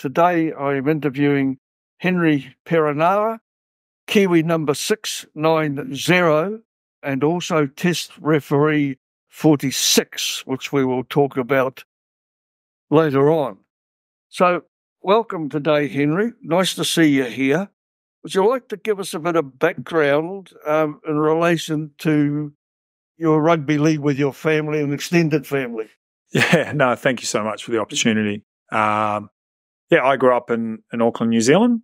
Today I am interviewing Henry Perenara, Kiwi number 690, and also Test referee 46, which we will talk about later on. So, welcome today, Henry. Nice to see you here. Would you like to give us a bit of background in relation to your rugby league with your family and extended family? Yeah, no, thank you so much for the opportunity. I grew up in Auckland, New Zealand.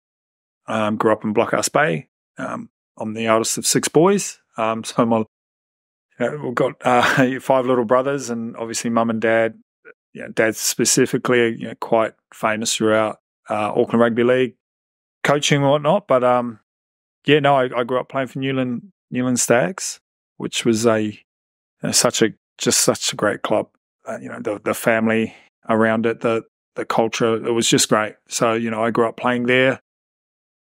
Grew up in Blockhouse Bay. I'm the eldest of 6 boys. So we've got 5 little brothers, and obviously mum and dad. Dad specifically, quite famous throughout Auckland Rugby League, coaching and whatnot. But I grew up playing for Newland Stags, which was such a great club. The family around it, the culture, it was just great. So, I grew up playing there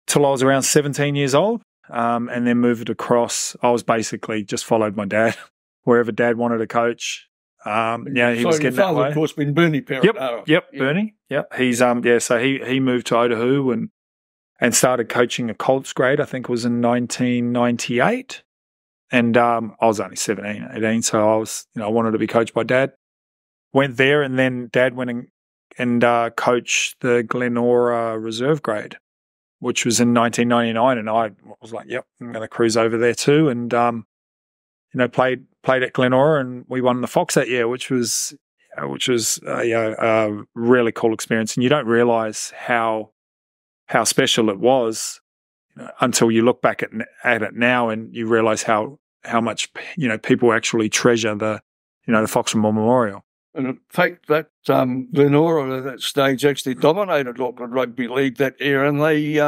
till I was around 17 years old, and then moved across. I was basically just followed my dad wherever Dad wanted to coach. He was getting that way. Of course, been Bernie Perenara. Yep, Bernie. Yep, he's so he moved to Otahu and started coaching a Colts grade. I think it was in 1998, and I was only 17, 18, so I wanted to be coached by Dad. Went there, and then Dad went and coached the Glenora reserve grade, which was in 1999, and I was like, "Yep, I'm going to cruise over there too." And played at Glenora, and we won the Fox that year, which was a really cool experience. And you don't realise how special it was until you look back at it now, and you realise how much people actually treasure the Fox Memorial. And in fact, that Glenora at that stage actually dominated Auckland Rugby League that year, and they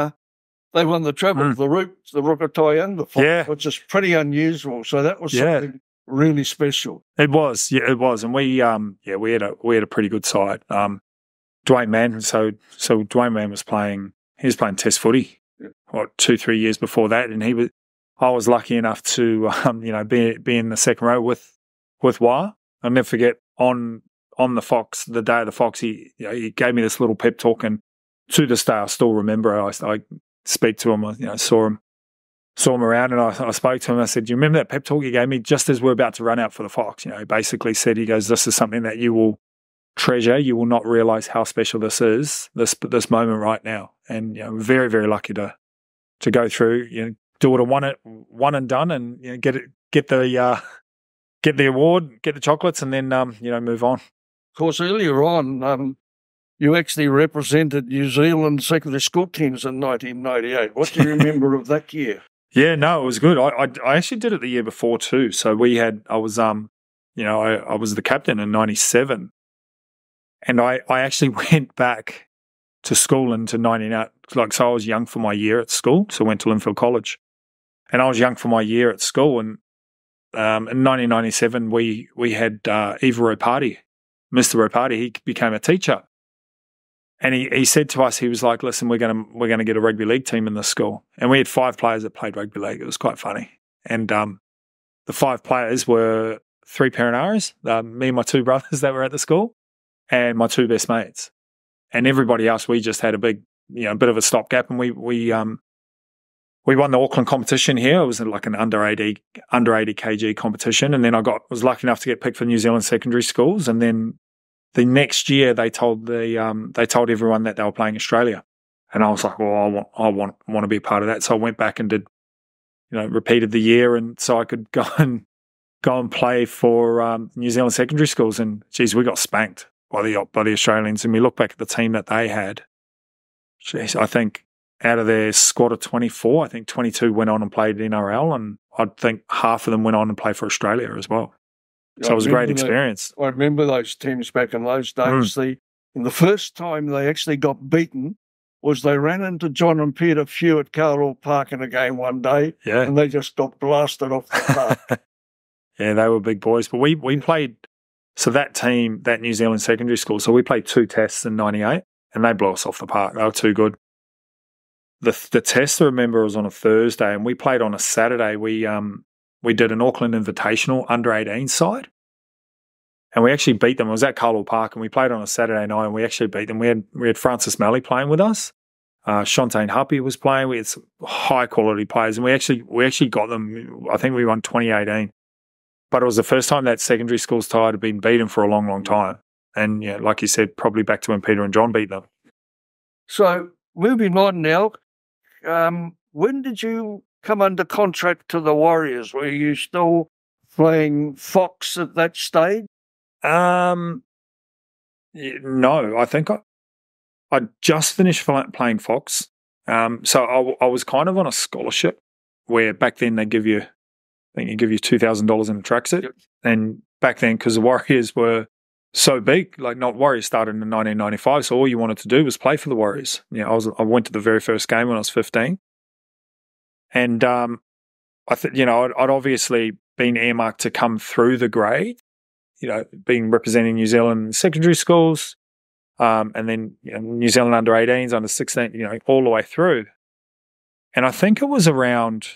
won the treble, the Rukatai and the Fox, which is pretty unusual. So that was something really special. It was, and we had a pretty good side. Dwayne Mann, so Dwayne Mann was playing Test footy, 2-3 years before that, and I was lucky enough to be in the second row with Wah. I'll never forget on the Fox, the day of the Fox, he gave me this little pep talk, and to this day I still remember. I speak to him, saw him around, and I spoke to him. I said, "Do you remember that pep talk you gave me just as we're about to run out for the Fox?" He basically said, he goes, "This is something that you will treasure. You will not realise how special this is, this moment right now." And very, very lucky to go through, do it a one and done, and get the award, get the chocolates, and then move on. Of course, earlier on, you actually represented New Zealand secondary school teams in 1998. What do you remember of that year? Yeah, no, it was good. I actually did it the year before too. So I was the captain in 97, and I actually went back to school into 99. So I was young for my year at school. So I went to Linfield College, and I was young for my year at school. And in 1997, we had Eva Ropati, Mr. Ropati. He became a teacher. And he said to us, he was like, "Listen, we're gonna get a rugby league team in this school." And we had 5 players that played rugby league. It was quite funny. And the 5 players were 3 Perenaras, me and my 2 brothers that were at the school, and my 2 best mates. And everybody else, we just had a big, bit of a stopgap. And we won the Auckland competition here. It was like an under 80 kg competition. And then I was lucky enough to get picked for New Zealand secondary schools. And then the next year, they told everyone that they were playing Australia, and I was like, "Well, I want to be a part of that." So I went back and did, repeated the year, and so I could go and play for New Zealand secondary schools. And geez, we got spanked by the Australians. And we look back at the team that they had. Geez, I think out of their squad of 24, I think 22 went on and played NRL, and I think half of them went on and played for Australia as well. So it was a great experience. I remember those teams back in those days. And the first time they actually got beaten was they ran into John and Peter Few at Carroll Park in a game one day, and they just got blasted off the park. Yeah, they were big boys. But we played, so that team, that New Zealand secondary school, so we played 2 tests in 98, and they blew us off the park. They were too good. The test, I remember, was on a Thursday, and we played on a Saturday. We did an Auckland Invitational under 18 side, and we actually beat them. It was at Carlisle Park, and we played on a Saturday night, and we actually beat them. We had Francis Malley playing with us. Shontaine Huppy was playing. We had some high quality players, and we actually got them. I think we won 2018, but it was the first time that secondary schools tie had been beaten for a long, long time. And yeah, like you said, probably back to when Peter and John beat them. So moving on now, when did you come under contract to the Warriors? Were you still playing Fox at that stage? No, I think I just finished playing Fox. So I was kind of on a scholarship where back then they give you $2,000 in a tracksuit. Yep. And back then, because the Warriors were so big, like not Warriors started in 1995, so all you wanted to do was play for the Warriors. I went to the very first game when I was 15, and I'd obviously been earmarked to come through the grade, being representing New Zealand secondary schools, and then New Zealand under 18s, under 16, all the way through. And I think it was around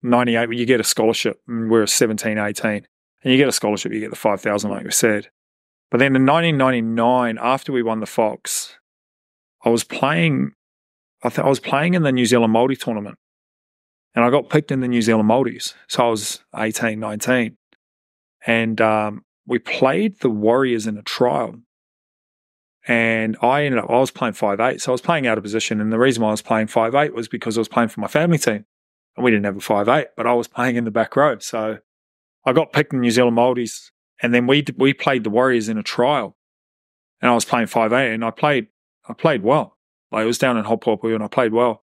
98 where you get a scholarship, and we're 17, 18, and you get a scholarship, you get the 5,000, like we said. But then in 1999, after we won the Fox, I was playing in the New Zealand Multi tournament, and I got picked in the New Zealand Multis. So I was 18, 19, and we played the Warriors in a trial. And I was playing 5'8", so I was playing out of position. And the reason why I was playing 5'8" was because I was playing for my family team, and we didn't have a 5'8", but I was playing in the back row. So I got picked in New Zealand Multis. And then we played the Warriors in a trial, and I was playing 5'8", and I played well. Like, it was down in Hopoapu, and I played well.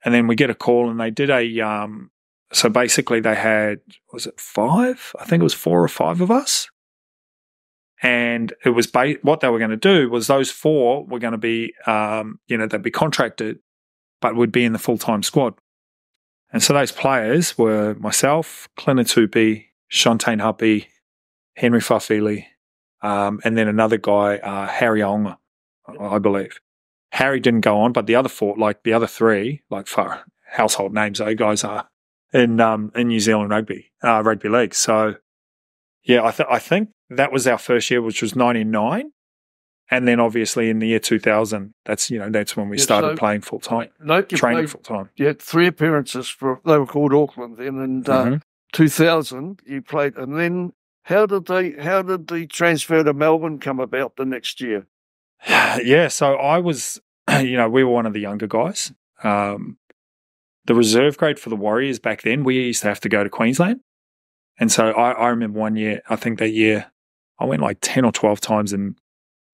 And then we get a call, and they did so basically they had, was it 5? I think it was 4 or 5 of us. And it was what they were going to do was those 4 were going to be, they'd be contracted, but would be in the full-time squad. And so those players were myself, Clint Tupi, Shontaine Huppy, Henry Fafili, and then another guy, Harry Aonga, I believe. Harry didn't go on, but the other 4, like the other 3, like for household names, those guys are in New Zealand rugby league. So yeah, I think that was our first year, which was 99, and then obviously in the year 2000, that's when we started playing full time, training full time. You had 3 appearances they were called Auckland then, and 2000 you played, and then. How did the transfer to Melbourne come about the next year? Yeah, so I was, we were one of the younger guys. The reserve grade for the Warriors back then, we used to have to go to Queensland. And so I remember one year, I think that year, I went like 10 or 12 times in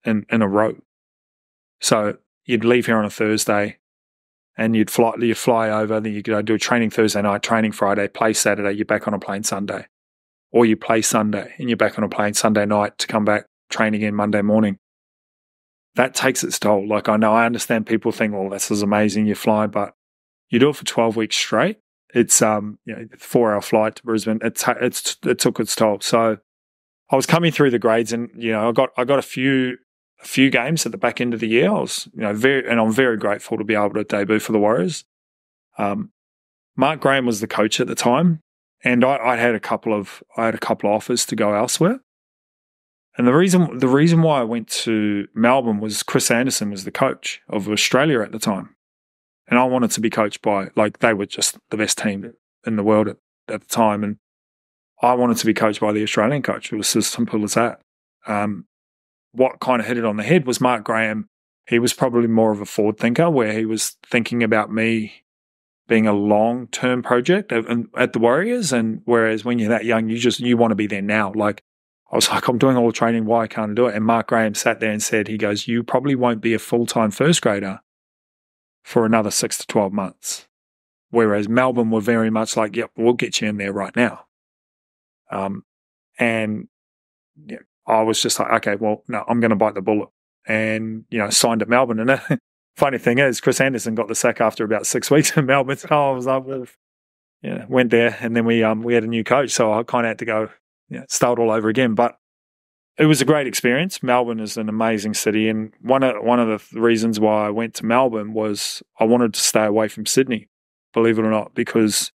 a row. So you'd leave here on a Thursday, and you'd fly over, then you'd go do a training Thursday night, training Friday, play Saturday, you're back on a plane Sunday. Or you play Sunday and you're back on a plane Sunday night to come back, train again Monday morning. That takes its toll. Like, I understand people think, well, this is amazing, you fly, but you do it for 12 weeks straight. It's 4-hour flight to Brisbane. It took its toll. So I was coming through the grades, and I got a few games at the back end of the year. I was I'm very grateful to be able to debut for the Warriors. Mark Graham was the coach at the time. And I had a couple of offers to go elsewhere. And the reason why I went to Melbourne was Chris Anderson was the coach of Australia at the time. And I wanted to be coached by, they were just the best team in the world at the time. And I wanted to be coached by the Australian coach. It was as simple as that. What kind of hit it on the head was Mark Graham. He was probably more of a forward thinker, where he was thinking about me being a long-term project at the Warriors, and whereas when you're that young, you want to be there now. Like, I was like, I'm doing all the training, why can't I do it? And Mark Graham sat there and said, he goes, you probably won't be a full-time first grader for another 6 to 12 months. Whereas Melbourne were very much like, yep, we'll get you in there right now. And I was just like, okay, well, no, I'm going to bite the bullet, and signed at Melbourne. And funny thing is, Chris Anderson got the sack after about 6 weeks in Melbourne. So I was like, well, went there, and then we had a new coach, so I kind of had to go start all over again. But it was a great experience. Melbourne is an amazing city, and one of the reasons why I went to Melbourne was I wanted to stay away from Sydney, believe it or not, because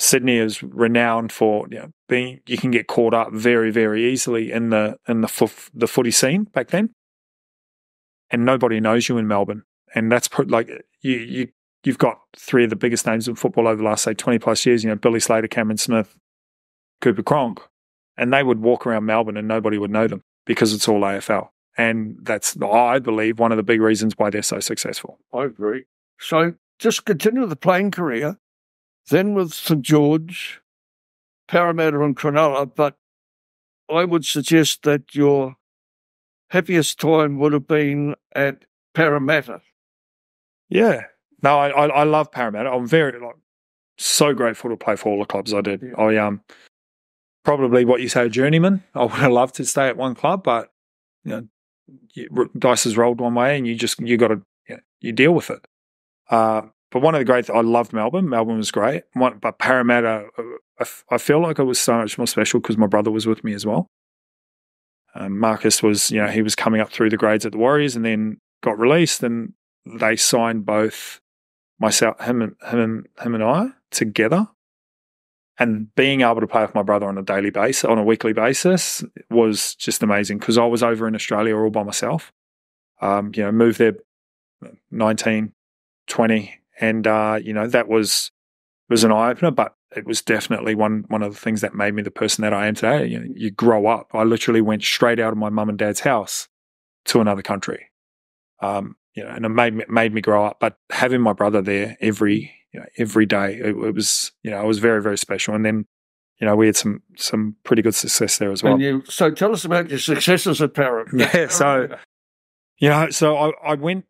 Sydney is renowned for being. You can get caught up very, very easily in the footy scene back then, and nobody knows you in Melbourne. And that's you've got three of the biggest names in football over the last, say, 20 plus years. Billy Slater, Cameron Smith, Cooper Cronk, and they would walk around Melbourne and nobody would know them because it's all AFL. And that's, I believe, one of the big reasons why they're so successful. I agree. So just continue the playing career, then with St George, Parramatta and Cronulla, but I would suggest that your happiest time would have been at Parramatta. Yeah. No, I love Parramatta. I'm so grateful to play for all the clubs I did. Yeah. I probably what you say, a journeyman. I would have loved to stay at one club, but dice is rolled one way, and you got to you deal with it. But one of the great, I loved Melbourne. Melbourne was great. But Parramatta, I feel like it was so much more special because my brother was with me as well. Marcus was, he was coming up through the grades at the Warriors, and then got released, and they signed both him and I together. And being able to play with my brother on a weekly basis was just amazing because I was over in Australia all by myself. Moved there 19, 20, and that was an eye opener. But it was definitely one of the things that made me the person that I am today. You grow up. I literally went straight out of my mum and dad's house to another country. And it made me grow up. But having my brother there every day, it was, it was very, very special. And then, we had some pretty good success there as well. So tell us about your successes at Parramatta. Yeah, so I went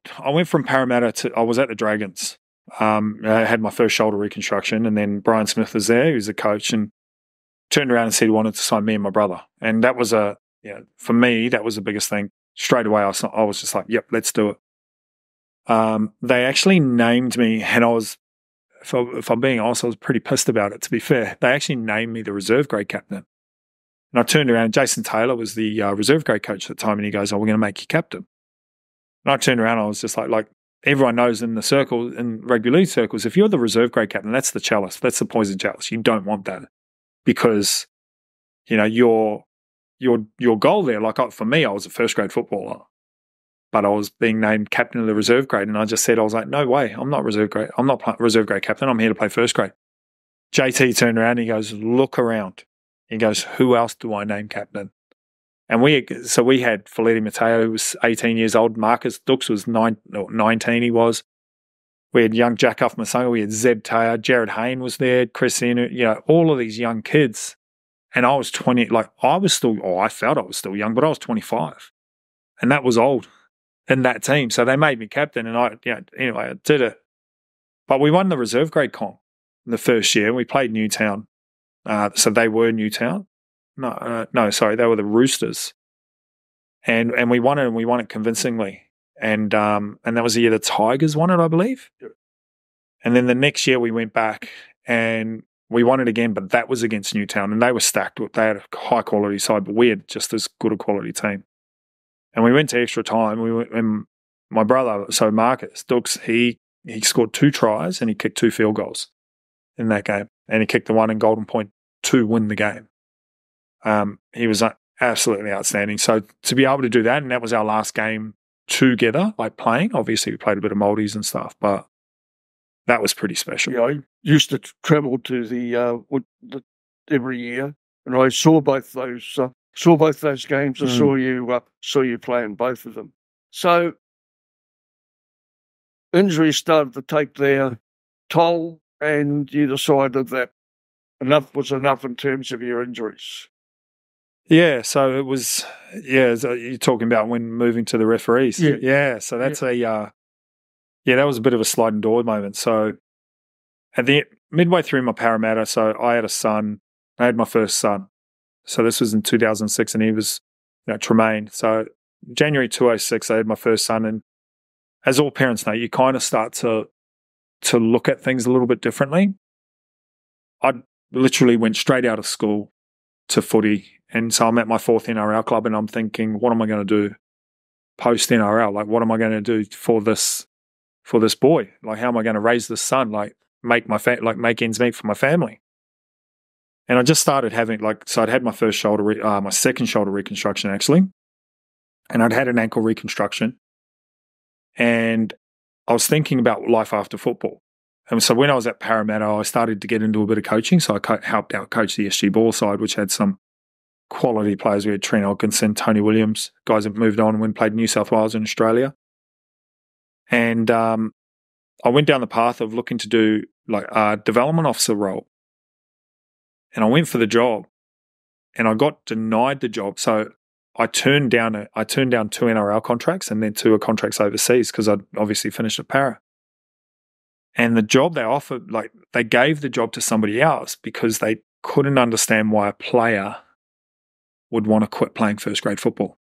from Parramatta to, I was at the Dragons. I had my first shoulder reconstruction, and then Brian Smith was there, who's the coach, and turned around and said he wanted to sign me and my brother. And that was for me, that was the biggest thing. Straight away, I was just like, yep, let's do it. They actually named me, and I was, if I'm being honest, I was pretty pissed about it, to be fair. They actually named me the reserve grade captain. And I turned around, and Jason Taylor was the reserve grade coach at the time, and he goes, "Oh, we're going to make you captain." And I turned around, and I was just like everyone knows in the circle, in rugby league circles, if you're the reserve grade captain, that's the chalice, that's the poison chalice. You don't want that because, your goal there, for me, I was a first grade footballer, but I was being named captain of the reserve grade, and I just said, I was like, no way, I'm not reserve grade. I'm not reserve grade captain. I'm here to play first grade. JT turned around, and he goes, look around. He goes, who else do I name captain? And we had Felipe Mateo, who was 18 years old. Marcus Dux was 19, he was. We had young Jack Huff Masanga. We had Zeb Taylor. Jared Hayne was there. Chris Inu, all of these young kids. And I was 20, I felt I was still young, but I was 25. And that was old in that team. So they made me captain, and I did it. But we won the reserve grade comp the first year. We played Newtown. So they were Newtown. No, sorry, they were the Roosters. And we won it, and we won it convincingly. And that was the year the Tigers won it, I believe. Yep. And then the next year we went back and we won it again, but that was against Newtown, and they were stacked. They had a high quality side, but we had just as good a quality team. And we went to extra time. And my brother, so Marcus Dux, he scored 2 tries and he kicked 2 field goals in that game, and he kicked the one in Golden Point to win the game. He was absolutely outstanding. So to be able to do that, and that was our last game together, playing. Obviously, we played a bit of Maldives and stuff, but that was pretty special. Yeah, I used to travel to the every year, and I saw both those games. I saw you playing both of them. So injuries started to take their toll, and you decided that enough was enough in terms of your injuries. Yeah, so it was, so you're talking about when moving to the referees. Yeah, so that's that was a bit of a sliding door moment. So at the midway through my Parramatta, so I had a son. I had my first son. So this was in 2006, and he was, Tremaine. So January 2006, I had my first son, and as all parents know, you kind of start to look at things a little bit differently. I literally went straight out of school to footy. And so I'm at my 4th NRL club, and I'm thinking, what am I going to do post NRL? What am I going to do for this boy? How am I going to raise this son? Make ends meet for my family? And I just started having so I'd had my first my second shoulder reconstruction actually, and I'd had an ankle reconstruction, and I was thinking about life after football. And so when I was at Parramatta, I started to get into a bit of coaching. So I helped out coach the SG Ball side, which had some quality players. We had Trent Hodkinson, Tony Williams, guys have moved on and went played New South Wales and Australia. And I went down the path of looking to do a development officer role. And I went for the job, and I got denied the job. So I turned down 2 NRL contracts and then 2 contracts overseas because I'd obviously finished at Para. And the job they offered, they gave the job to somebody else because they couldn't understand why a player would want to quit playing first grade football.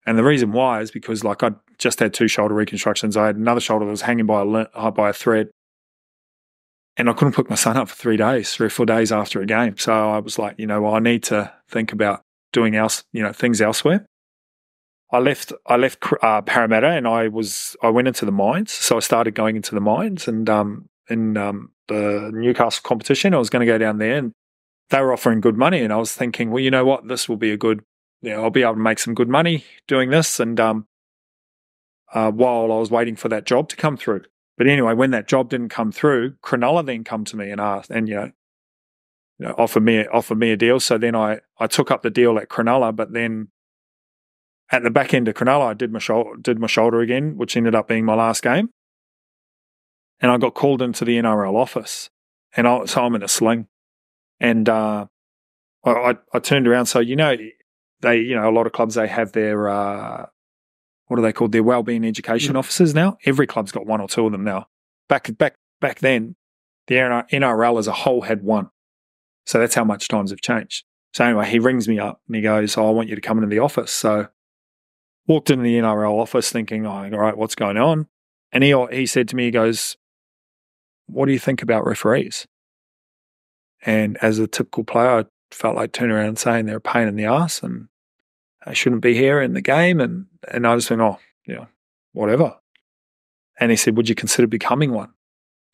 And the reason why is because I'd just had 2 shoulder reconstructions. I had another shoulder that was hanging by a thread. And I couldn't pick my son up for 3 days, 3 or 4 days after a game. So I was like, I need to think about doing things elsewhere. I left Parramatta, and I went into the mines. So I started going into the mines, and in the Newcastle competition, I was going to go down there, and they were offering good money. And I was thinking, well, you know what, this will be a good, I'll be able to make some good money doing this. And while I was waiting for that job to come through. But anyway, when that job didn't come through, Cronulla then come to me and asked, and offered me a deal. So then I took up the deal at Cronulla, but then at the back end of Cronulla, I did my shoulder again, which ended up being my last game. And I got called into the NRL office, and so I'm in a sling, and I turned around. So they a lot of clubs, they have their what are they called? Their wellbeing education officers now. Every club's got 1 or 2 of them now. Back then, the NRL as a whole had 1. So that's how much times have changed. So anyway, he rings me up and he goes, "Oh, I want you to come into the office." So walked into the NRL office thinking, "Oh, all right, what's going on?" And he said to me, he goes, "What do you think about referees?" And as a typical player, I felt like turning around and saying they're a pain in the ass and I shouldn't be here in the game. And I just went, "Oh, whatever." And he said, "Would you consider becoming one?"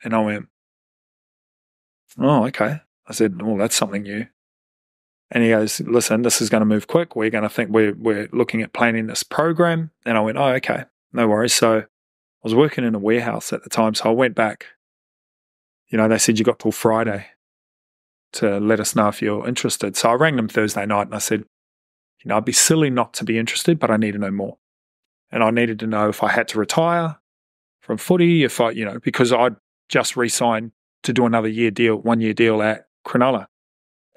And I went, "Oh, okay." I said, "Well, that's something new." And he goes, "Listen, this is going to move quick. We're going to think we're looking at planning this program." And I went, "Oh, okay, no worries." So I was working in a warehouse at the time. So I went back, they said, "You got till Friday to let us know if you're interested." So I rang them Thursday night and I said, "I'd be silly not to be interested, but I need to know more." And I needed to know if I had to retire from footy, because I'd just re-signed to do another 1-year deal at Cronulla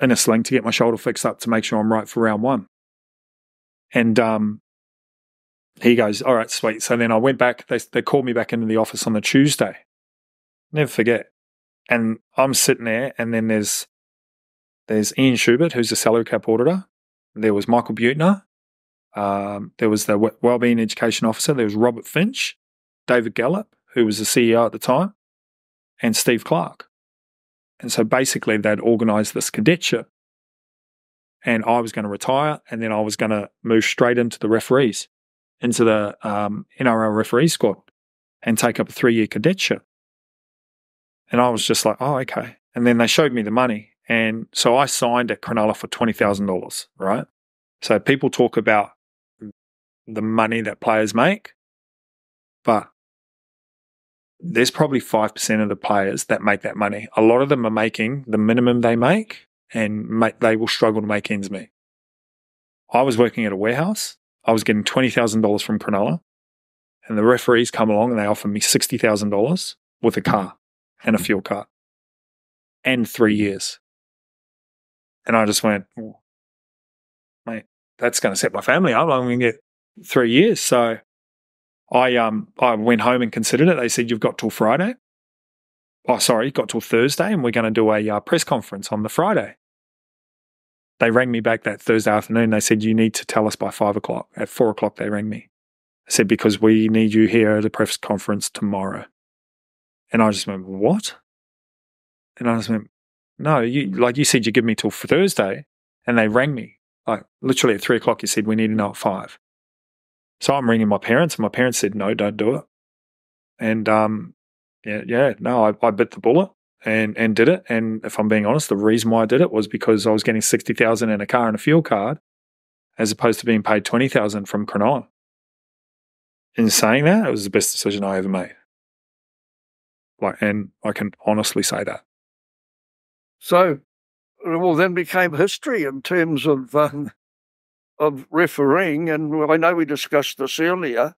in a sling to get my shoulder fixed up to make sure I'm right for round 1. And he goes, "All right, sweet." So then I went back. They called me back into the office on the Tuesday. Never forget. And I'm sitting there, and then there's Ian Schubert, who's the salary cap auditor. There was Michael Butner. There was the Wellbeing Education Officer. There was Robert Finch, David Gallup, who was the CEO at the time, and Steve Clark. And so basically they'd organised this cadetship, and I was going to retire, and then I was going to move straight into the referees, into the NRL referee squad, and take up a 3-year cadetship. And I was just like, "Oh, okay." And then they showed me the money. And so I signed at Cronulla for $20,000, right? So people talk about the money that players make, but there's probably 5% of the players that make that money. A lot of them are making the minimum they make, and they will struggle to make ends meet. I was working at a warehouse. I was getting $20,000 from Cronulla, and the referees come along and they offer me $60,000 with a car and a fuel card and 3 years. And I just went, "Oh, mate, that's going to set my family up. I'm going to get 3 years." So I went home and considered it. They said, "You've got till Friday." Oh, sorry, got till Thursday, and we're going to do a press conference on the Friday. They rang me back that Thursday afternoon. They said, "You need to tell us by 5 o'clock. At 4 o'clock, they rang me. They said, "Because we need you here at a press conference tomorrow." And I just went, "What?" And I just went, "No, you said you give me till Thursday." And they rang me, literally at 3 o'clock. You said, "We need to know at 5. So I'm ringing my parents, and my parents said, "No, don't do it." And I bit the bullet, and did it. And if I'm being honest, the reason why I did it was because I was getting 60,000 in a car and a fuel card, as opposed to being paid 20,000 from Cronulla. In saying that, it was the best decision I ever made. And I can honestly say that. So, well, then became history in terms of refereeing, and I know we discussed this earlier,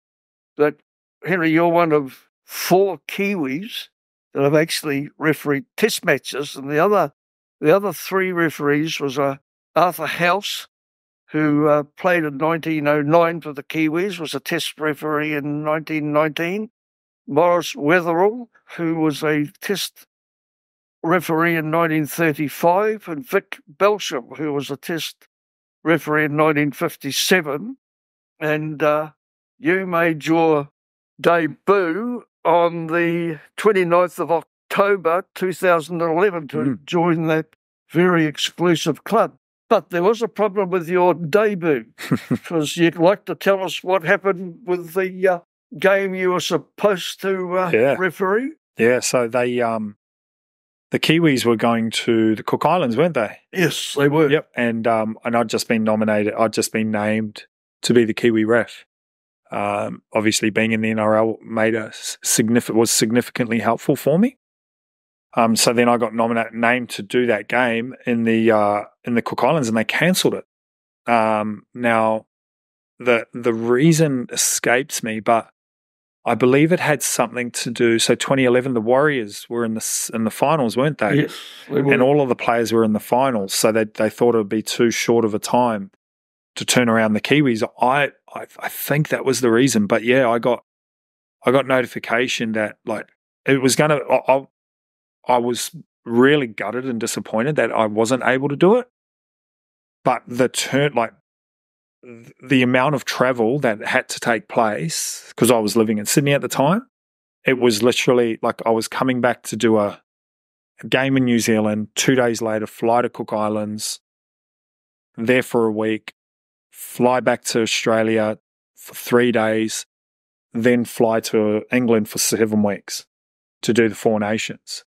that, Henry, you're one of 4 Kiwis that have actually refereed test matches, and the other 3 referees was Arthur House, who played in 1909 for the Kiwis, was a test referee in 1919, Morris Wetherell, who was a test referee in 1935, and Vic Belsham, who was a test referee in 1957, and you made your debut on the 29th of October 2011 to join that very exclusive club. But there was a problem with your debut, because you'd like to tell us what happened with the game you were supposed to referee? Yeah, so they the Kiwis were going to the Cook Islands, weren't they? Yes, they were. Yep, and I'd just been named to be the Kiwi ref. Obviously, being in the NRL was significantly helpful for me. So then I got named to do that game in the Cook Islands, and they cancelled it. Now, the reason escapes me, but I believe it had something to do. So 2011, the Warriors were in the finals, weren't they? Yes, they were. And all of the players were in the finals, so they thought it would be too short of a time to turn around the Kiwis. I think that was the reason. But yeah, I got notification that it was going to. I was really gutted and disappointed that I wasn't able to do it. But the amount of travel that had to take place, because I was living in Sydney at the time, it was literally like I was coming back to do a game in New Zealand, 2 days later, fly to Cook Islands, there for a week, fly back to Australia for 3 days, then fly to England for 7 weeks to do the 4 Nations.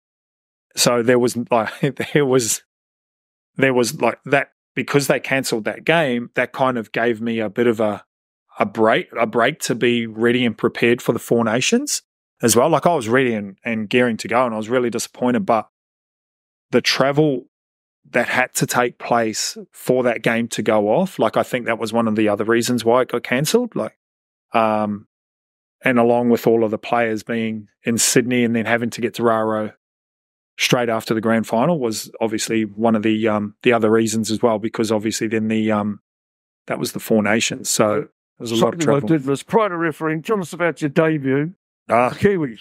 So there was that, because they cancelled that game, that kind of gave me a bit of a break to be ready and prepared for the 4 Nations as well. Like, I was ready and gearing to go, and I was really disappointed, but the travel that had to take place for that game to go off, I think that was one of the other reasons why it got cancelled. And along with all of the players being in Sydney and then having to get to Raro straight after the grand final was obviously one of the other reasons as well, because obviously then that was the 4 Nations, so there was a lot of travel. I did was, prior to refereeing, tell us about your debut, the Kiwis.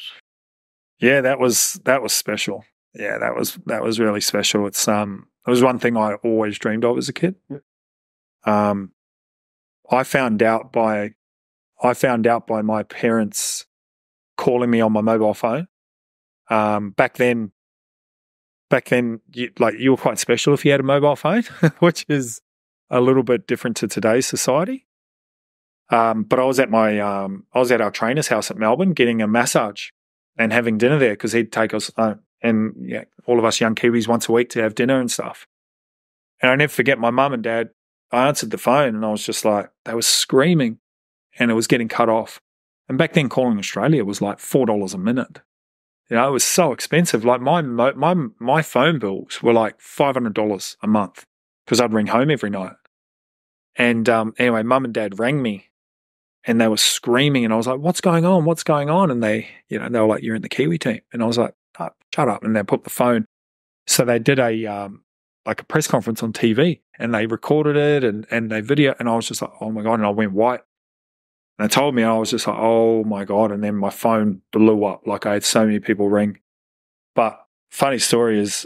Yeah, that was special. Yeah, that was really special. It was one thing I always dreamed of as a kid. Yeah. I found out by my parents calling me on my mobile phone. Back then, you were quite special if you had a mobile phone, which is a little bit different to today's society. But I was at our trainer's house at Melbourne getting a massage and having dinner there, because he'd take us and all of us young Kiwis once a week to have dinner and stuff. And I never forget, my mum and dad, I answered the phone and I was just like, they were screaming and it was getting cut off. And back then, calling Australia was like $4 a minute. It was so expensive. Like, my phone bills were like $500 a month, because I'd ring home every night. And anyway, Mum and Dad rang me, and they were screaming, and I was like, "What's going on? What's going on?" And they were like, "You're in the Kiwi team," and I was like, "Oh, shut up!" And they put the phone. So they did a press conference on TV, and they recorded it and they video, and I was just like, "Oh my God!" And I went white. And they told me, and I was just like, oh my God. And then my phone blew up. Like, I had so many people ring. But funny story is,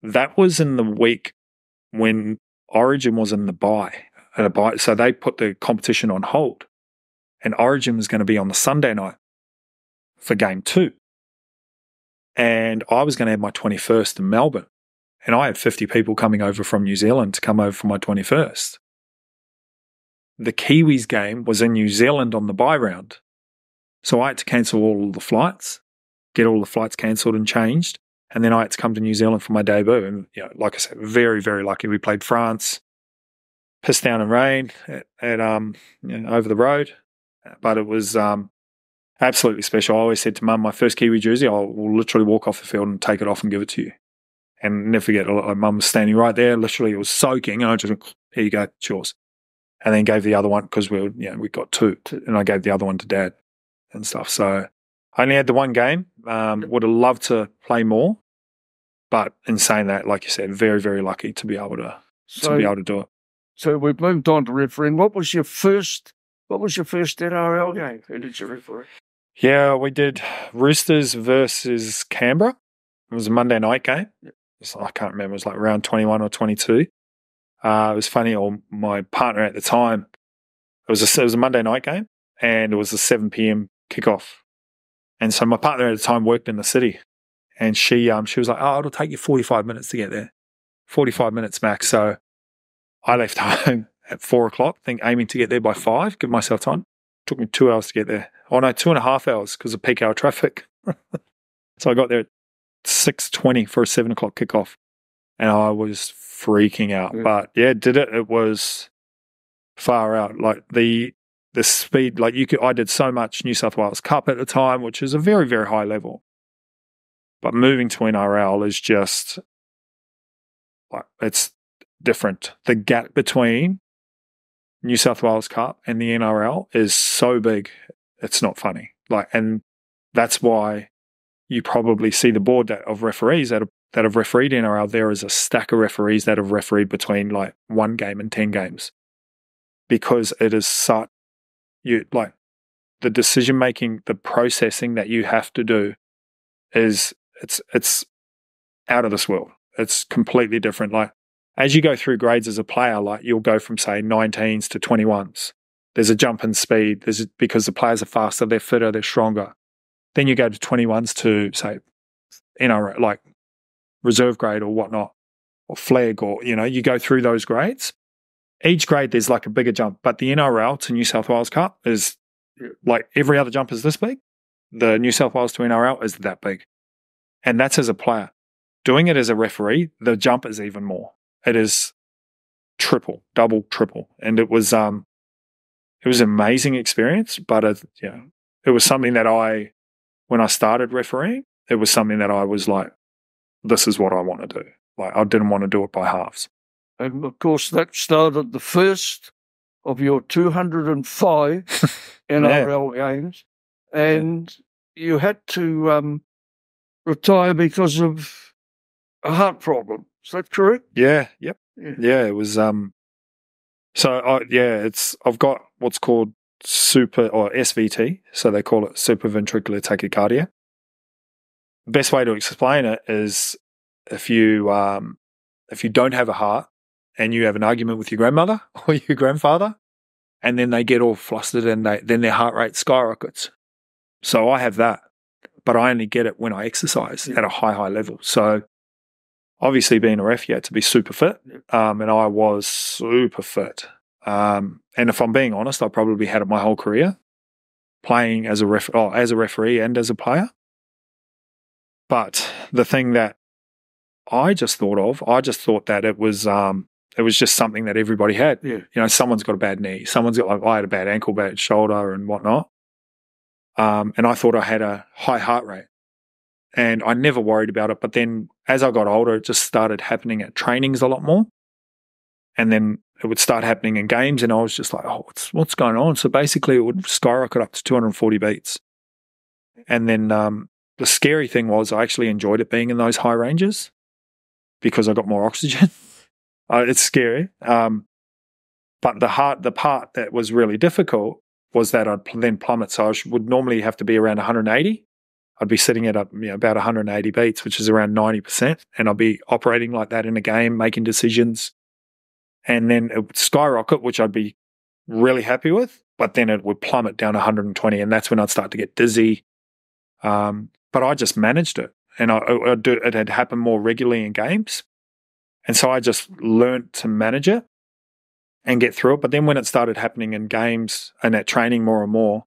that was in the week when Origin was in the bye. So they put the competition on hold. And Origin was going to be on the Sunday night for game 2. And I was going to have my 21st in Melbourne. And I had 50 people coming over from New Zealand to come over for my 21st. The Kiwis game was in New Zealand on the bye round. So I had to cancel all the flights, get all the flights cancelled and changed, And then I had to come to New Zealand for my debut. And, like I said, very, very lucky. We played France, pissed down in rain at over the road. But it was absolutely special. I always said to Mum, my first Kiwi jersey, will literally walk off the field and take it off and give it to you. And never forget, Mum was standing right there. Literally, it was soaking. And I just went, here you go, it's yours. And then gave the other one, because we got two. And I gave the other one to Dad and stuff. So I only had the one game. Would have loved to play more. But in saying that, like you said, very, very lucky to be able to do it. So we've moved on to refereeing. What was your first NRL game? Who did you referee? Yeah, we did Roosters versus Canberra. It was a Monday night game. I can't remember. It was like round 21 or 22. It was funny. My partner at the time, it was a Monday night game, and it was a 7 p.m. kickoff. And so my partner at the time worked in the city. And she was like, it'll take you 45 minutes to get there. 45 minutes max. So I left home at 4 o'clock, aiming to get there by 5, give myself time. Took me 2 hours to get there. Oh no, 2.5 hours because of peak hour traffic. So I got there at 6:20 for a 7 o'clock kickoff. And I was freaking out. Yeah. But yeah, did it. It was far out. Like the speed, I did so much New South Wales Cup at the time, which is a very, very high level. But moving to NRL is just, it's different. The gap between New South Wales Cup and the NRL is so big, it's not funny. And that's why you probably see the board of referees that have refereed NRL. There is a stack of referees that have refereed between 1 game and 10 games, because it is such, the decision making, the processing that you have to do is. It's out of this world. It's completely different. As you go through grades as a player, you'll go from, say, 19s to 21s. There's a jump in speed. Because the players are faster, they're fitter, they're stronger. Then you go to 21s to, say, NRL, reserve grade or whatnot, or flag, or, you go through those grades. Each grade, there's a bigger jump. But the NRL to New South Wales Cup is, every other jump is this big. The New South Wales to NRL is that big. And that's as a player. Doing it as a referee, the jump is even more. It is double, triple. And it was an amazing experience, but it was something that when I started refereeing, it was something that I was like, this is what I want to do. I didn't want to do it by halves. And of course, that started the first of your 205 NRL games. And you had to retire because of a heart problem. Is that correct? Yeah. Yep. Yeah. It was. I've got what's called super or SVT, so they call it supraventricular tachycardia. The best way to explain it is if you don't have a heart and you have an argument with your grandmother or your grandfather, and then they get all flustered and then their heart rate skyrockets. So I have that. But I only get it when I exercise at a high level. So obviously being a ref, you had to be super fit. And I was super fit. And if I'm being honest, I probably had it my whole career, playing as a referee and as a player. But the thing that I just thought that it was just something that everybody had. Yeah. Someone's got a bad knee. Someone's got I had a bad ankle, bad shoulder and whatnot. And I thought I had a high heart rate, and I never worried about it. But then as I got older, it just started happening at trainings a lot more. And then it would start happening in games, and I was just like, what's going on? So basically it would skyrocket up to 240 beats. And then the scary thing was I actually enjoyed it being in those high ranges because I got more oxygen. It's scary. But the part that was really difficult was that I'd then plummet. So I would normally have to be around 180. I'd be sitting at about 180 beats, which is around 90%. And I'd be operating like that in a game, making decisions. And then it would skyrocket, which I'd be really happy with. But then it would plummet down 120. And that's when I'd start to get dizzy. But I just managed it. And it had happened more regularly in games. And so I just learned to manage it and get through it. But then when it started happening in games and at training more and more,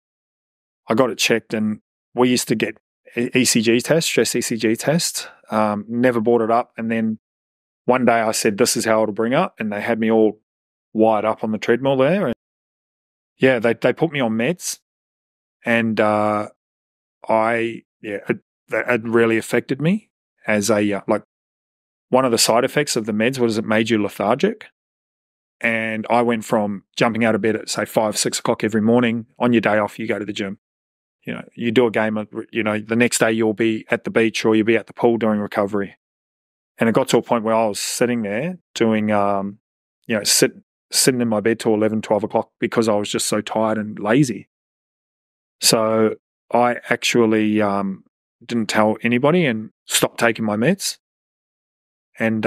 I got it checked, and we used to get ECG tests, stress ECG tests, never brought it up. And then one day I said, this is how it'll bring up. And they had me all wired up on the treadmill there. And yeah, they put me on meds. And it really affected me as a, like, one of the side effects of the meds was it made you lethargic. And I went from jumping out of bed at, say, 5, 6 o'clock every morning. On your day off, you go to the gym. You know, you do a game, the next day you'll be at the beach or you'll be at the pool doing recovery. And it got to a point where I was sitting there doing, sitting in my bed till 11, 12 o'clock because I was just so tired and lazy. So I actually didn't tell anybody and stopped taking my meds. And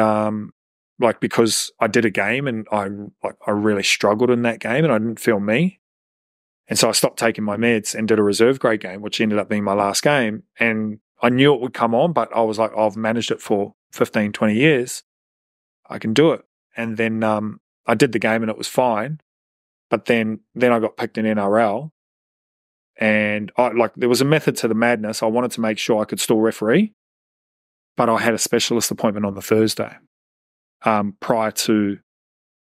because I did a game and I really struggled in that game and I didn't feel me. And so I stopped taking my meds and did a reserve grade game, which ended up being my last game. And I knew it would come on, but I was like, I've managed it for 15, 20 years. I can do it. And then I did the game and it was fine. But then I got picked in NRL. And there was a method to the madness. I wanted to make sure I could still referee, but I had a specialist appointment on the Thursday prior to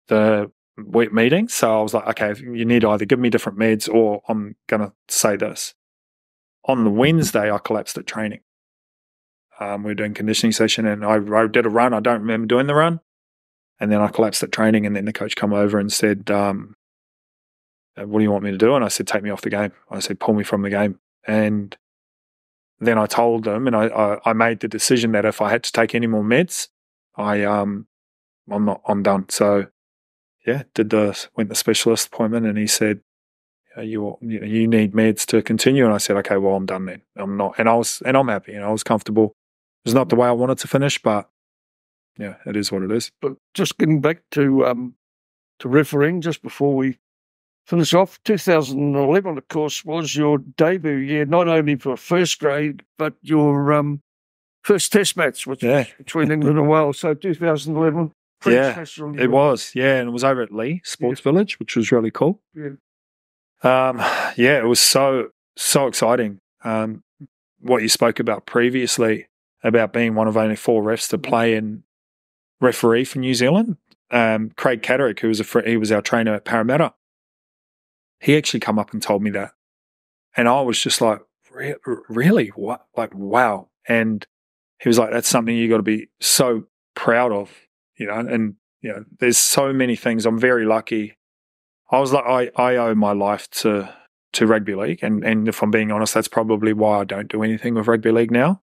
the week meeting. So I was like, okay, you need to either give me different meds or I'm going to say this. On the Wednesday, I collapsed at training. We were doing conditioning session and I did a run. I don't remember doing the run. And then I collapsed at training and then the coach come over and said, what do you want me to do? And I said, take me off the game. I said, pull me from the game. And then I told them and I made the decision that if I had to take any more meds, I'm done. So yeah, went the specialist appointment and he said, you need meds to continue. And I said, okay, well, I'm done then. I'm not. And I'm happy and I was comfortable. It was not the way I wanted to finish, but yeah, it is what it is. But just getting back to refereeing just before we finish off, 2011, of course, was your debut year, not only for first grade, but your first test match between England and Wales. So 2011, international year. It was, and it was over at Lee Sports Village, which was really cool. It was so exciting. What you spoke about previously about being one of only 4 refs to play and referee for New Zealand. Craig Catterick, he was our trainer at Perenara. He actually come up and told me that. And I was just like, really? What? Like, wow. And he was like, that's something you got to be so proud of, and, there's so many things. I'm very lucky. I was like, I owe my life to rugby league. And if I'm being honest, that's probably why I don't do anything with rugby league now.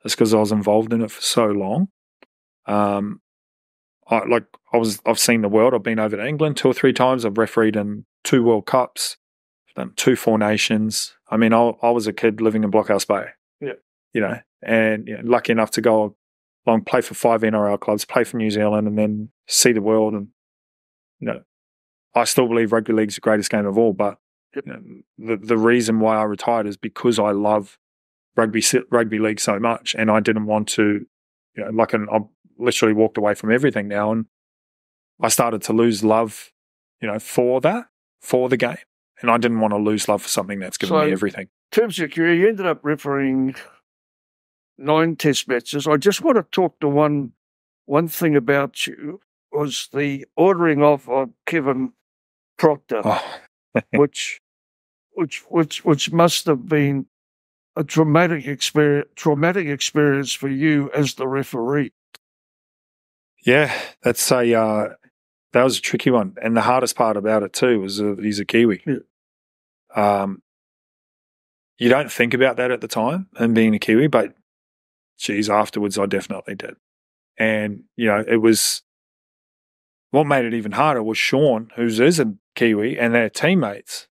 It's because I was involved in it for so long. I've seen the world. I've been over to England 2 or 3 times. I've refereed in 2 World Cups, I've done 2 Four Nations. I mean, I was a kid living in Blockhouse Bay. And lucky enough to go along, play for 5 NRL clubs, play for New Zealand, and then see the world. And I still believe rugby league's the greatest game of all. But the reason why I retired is because I love rugby league so much, and I didn't want to, I literally walked away from everything now, and I started to lose love, for the game, and I didn't want to lose love for something that's given me everything. In terms of your career, you ended up refereeing 9 test matches. I just want to talk to one thing about you, was the ordering off of Kevin Proctor, which must have been a traumatic experience for you as the referee. Yeah, that was a tricky one, and the hardest part about it too was he's a Kiwi. You don't think about that at the time, and being a Kiwi, but geez, afterwards I definitely did. And it was, what made it even harder was Sean, who is a Kiwi, and their teammates.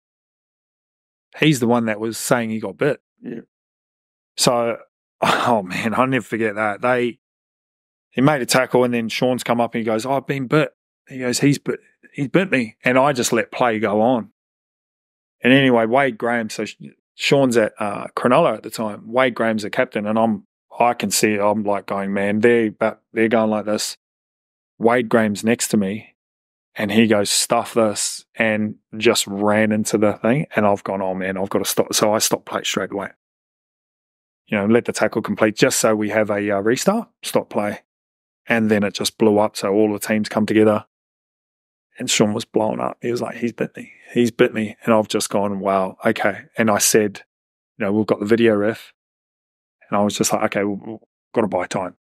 He's the one that was saying he got bit. Yeah. So, oh man, I'll never forget that. He made a tackle, and then Sean's come up and he goes, "Oh, I've been bit." He goes, he's bit me. And I just let play go on. And anyway, Wade Graham, so Sean's at Cronulla at the time. Wade Graham's the captain, and I can see it. I'm like going, man, they're going like this. Wade Graham's next to me, and he goes, "Stuff this," and just ran into the thing. And I've gone, oh man, I've got to stop. So I stopped play straight away. let the tackle complete just so we have a restart, stop play. And then it just blew up. So all the teams come together and Sean was blown up. He was like, he's bit me. He's bit me. And I've just gone, wow, okay. And I said, we've got the video ref. And I was just like, okay, we've got to buy time.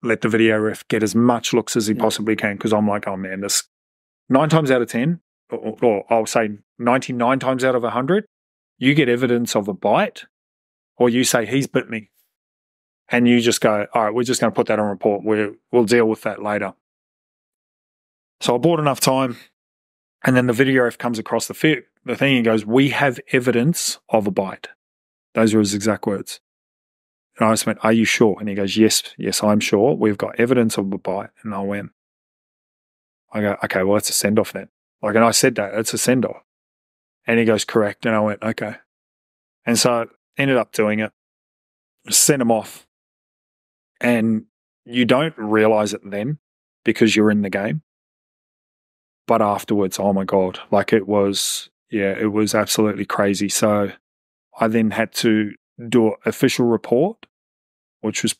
Let the video ref get as much looks as he possibly can. Because I'm like, oh man, this 9 times out of 10, or I'll say 99 times out of 100, you get evidence of a bite or you say, he's bit me. And you just go, all right, we're just going to put that on report. We'll deal with that later. So I bought enough time. And then the video ref comes across the thing and goes, we have evidence of a bite. Those are his exact words. And I just went, are you sure? And he goes, yes, I'm sure. We've got evidence of a bite. And I go, okay, well, it's a send-off then. And I said that, it's a send-off. And he goes, correct. And I went, okay. And so I ended up doing it, sent him off. And you don't realize it then because you're in the game. But afterwards, oh my God, it was absolutely crazy. So I then had to do an official report, which was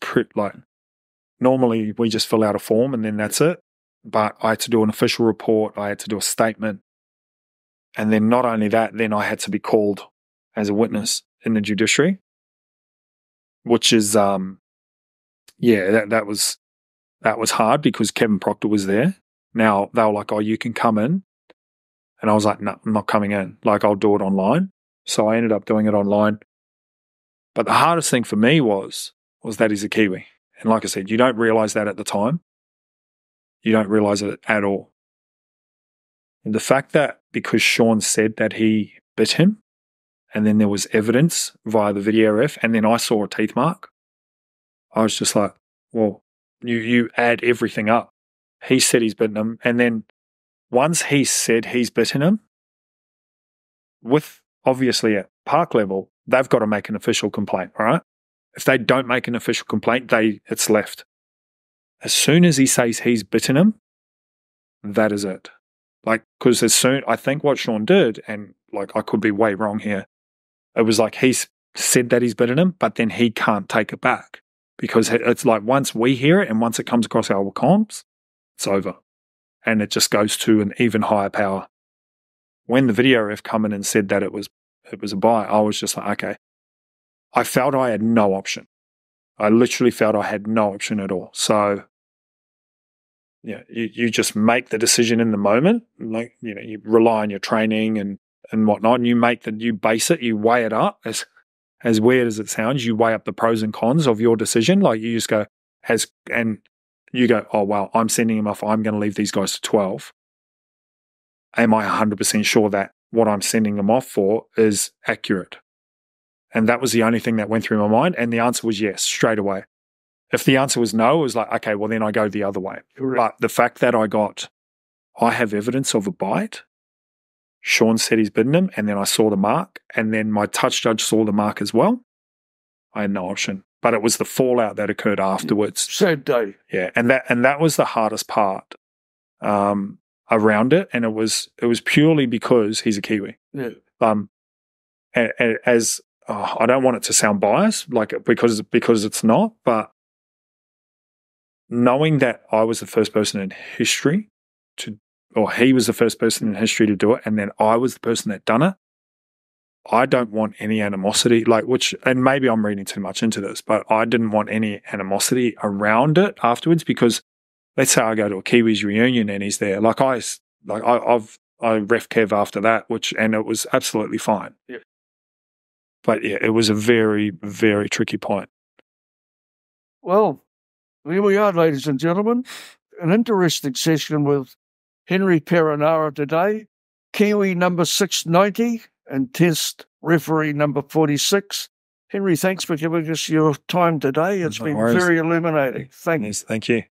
normally we just fill out a form and then that's it. But I had to do an official report. I had to do a statement. And then not only that, then I had to be called as a witness in the judiciary, which is, that was hard because Kevin Proctor was there. Now they were like, oh, you can come in. And I was like, no, I'm not coming in. I'll do it online. So I ended up doing it online. But the hardest thing for me was that he's a Kiwi. And like I said, you don't realize that at the time. You don't realize it at all. And the fact that because Sean said that he bit him, and then there was evidence via the video ref, and then I saw a teeth mark, I was just like, well, you add everything up. He said he's bitten him. And then once he said he's bitten him, with obviously at park level, they've got to make an official complaint, right? If they don't make an official complaint, it's left. As soon as he says he's bitten him, that is it. Because I think what Sean did, and I could be way wrong here, it was he's said that he's bitten him, but then he can't take it back. Because it's once we hear it and once it comes across our comms, it's over. And it just goes to an even higher power. When the video ref come in and said that it was a bite, I was just like, okay. I felt I had no option. I literally felt I had no option at all. So, you just make the decision in the moment. You rely on your training and whatnot, and you base it, you weigh it up. As weird as it sounds, you weigh up the pros and cons of your decision. You just go, and you go, oh, well, I'm sending him off. I'm going to leave these guys to 12. Am I 100% sure that what I'm sending them off for is accurate? And that was the only thing that went through my mind. And the answer was yes, straight away. If the answer was no, it was like, okay, well, then I go the other way. Correct. But the fact that I have evidence of a bite, Sean said he's bitten him, and then I saw the mark, and then my touch judge saw the mark as well, I had no option. But it was the fallout that occurred afterwards. Sad day. Yeah, and that was the hardest part around it, and it was purely because he's a Kiwi. Yeah. I don't want it to sound biased, because it's not, but knowing that I was the first person in history he was the first person in history to do it, and then I was the person that done it, I don't want any animosity, and maybe I'm reading too much into this, but I didn't want any animosity around it afterwards, because let's say I go to a Kiwis reunion and he's there, I ref Kev after that, and it was absolutely fine. Yeah. But yeah, it was a very, very tricky point. Well, here we are, ladies and gentlemen. An interesting session with Henry Perenara today, Kiwi number 690 and test referee number 46. Henry, thanks for giving us your time today. It's been very illuminating. Thank you. Thank you.